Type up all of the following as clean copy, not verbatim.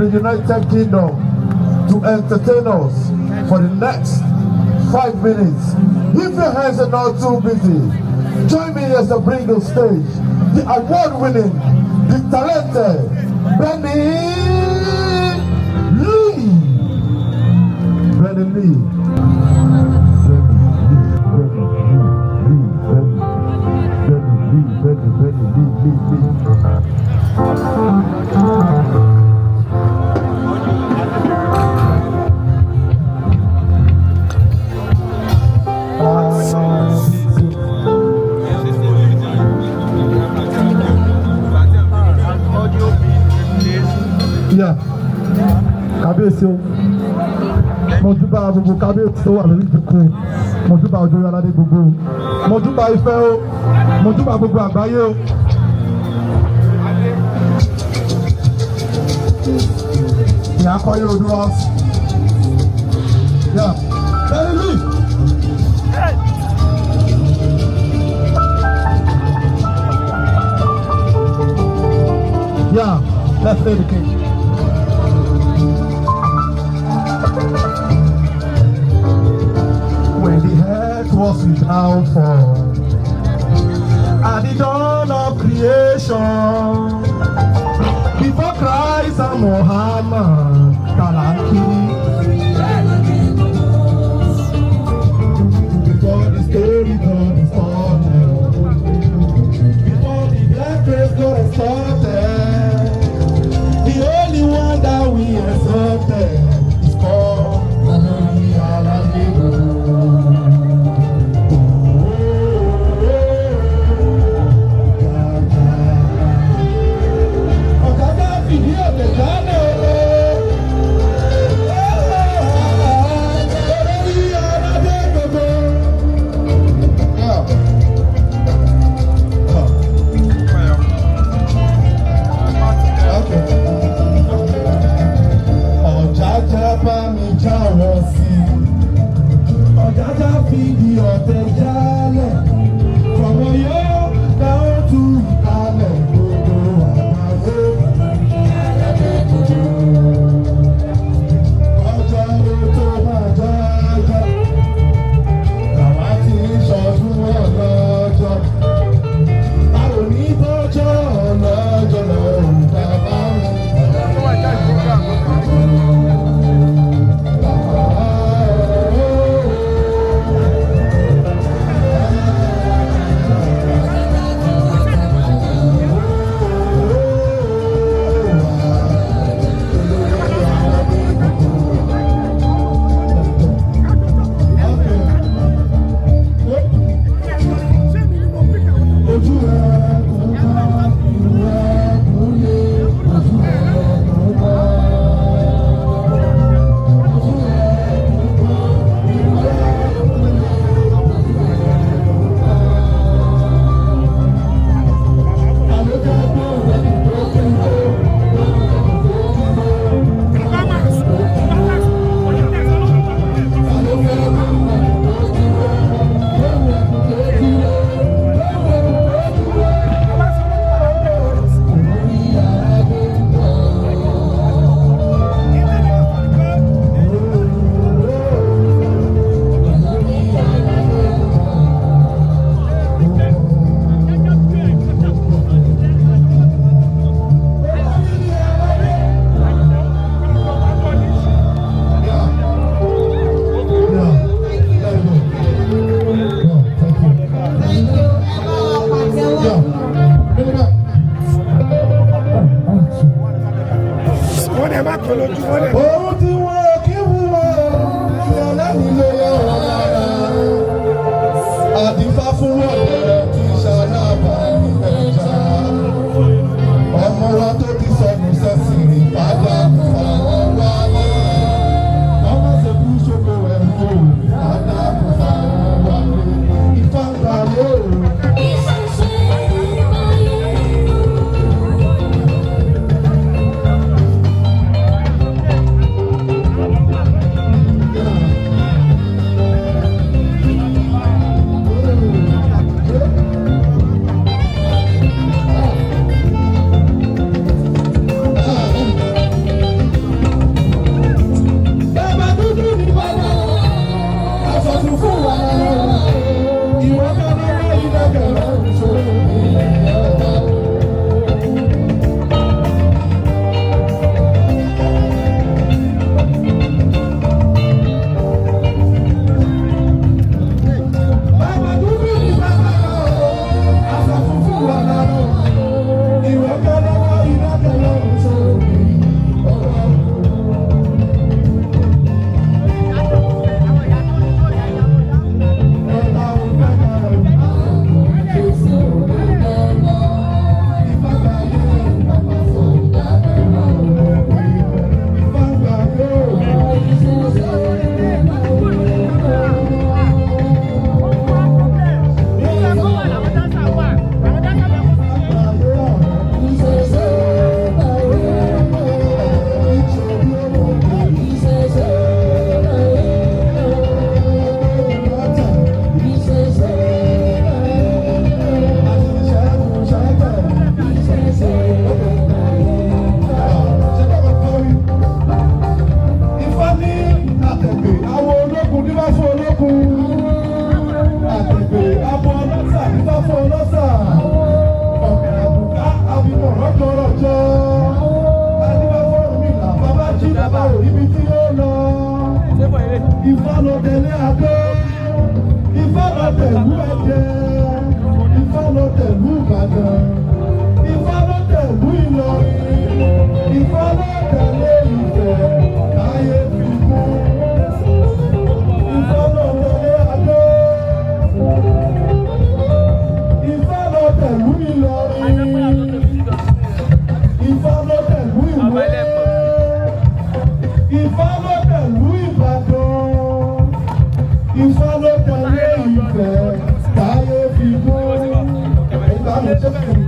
the United Kingdom to entertain us for the next 5 minutes. If your hands are not too busy, join me as I bring on stage the award-winning, the talented Benny Lee. Benny Lee. Yeah, kábíyèsí o, mo júbà gbogbo kábíyèsí tó wà lórí ìjókòó, mo júbà Òjòyè aládé gbogbo, mo júbà Ifẹ̀ o, mo júbà gbogbo àgbáyé o. Ìyá akọ́yé ojú wa. Yeah, Benny Lee. Yeah, let's play the king. When the earth was without form, at the dawn of creation, before Christ and Muhammad, before the story God is started, before the black race got started, the only one that we accepted is called Òjòyè aládé. Ifá ló tẹ̀lé Adó, Ifá ló tẹ̀lú Ẹdẹ, Ifá ló tẹ̀lú Ìbàdàn, Ifá ló tẹ̀lú Ìlọrin, Ifá ló tẹ̀lé Ifẹ̀ láyé fi kú. Ifá ló tẹ̀lé Adó, Ifá ló tẹ̀lú Ìlọrin, Ifá ló tẹ̀lú Ìwó, Ifá ló tẹ̀lú Ìbàdàn, Ifá ló tẹ̀lé Ifẹ̀ táyé fi kú. Ìgbà mi ṣe fún mi.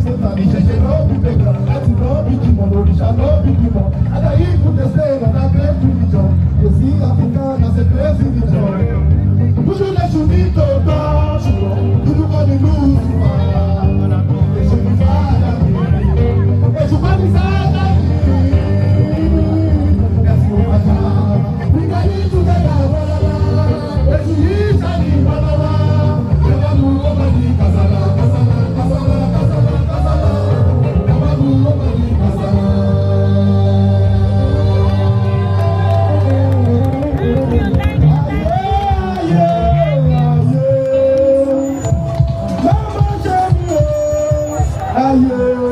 Satan, ìṣẹ̀ṣẹ̀ ló bí bẹ̀gà, láti ló bí jìmọ̀, òrìṣà ló bí bímọ. Àtàyí ìkúndẹ̀ sẹ́yìn ọ̀nà great religion, èsì African as a great religion. Dúdú lẹ́sùn ní tòótọ́, ṣùgbọ́n dúdú kọ́ ni lùsùmá. Èṣù ní fàdà mi, èṣù kọ́ ni sáádà mi. Ẹ̀sùn àjà, nígbà yìí tún tẹ̀lé àwọn ọlọ́lá. Èṣù yìí sani ìbálọ́wá. Ẹ̀wá mú ọmọ ní kàsálà, kàsálà, kàsálà, kàsálà, kàsálà. Ẹ̀wá mú ọmọ ní kàsálà. Ayé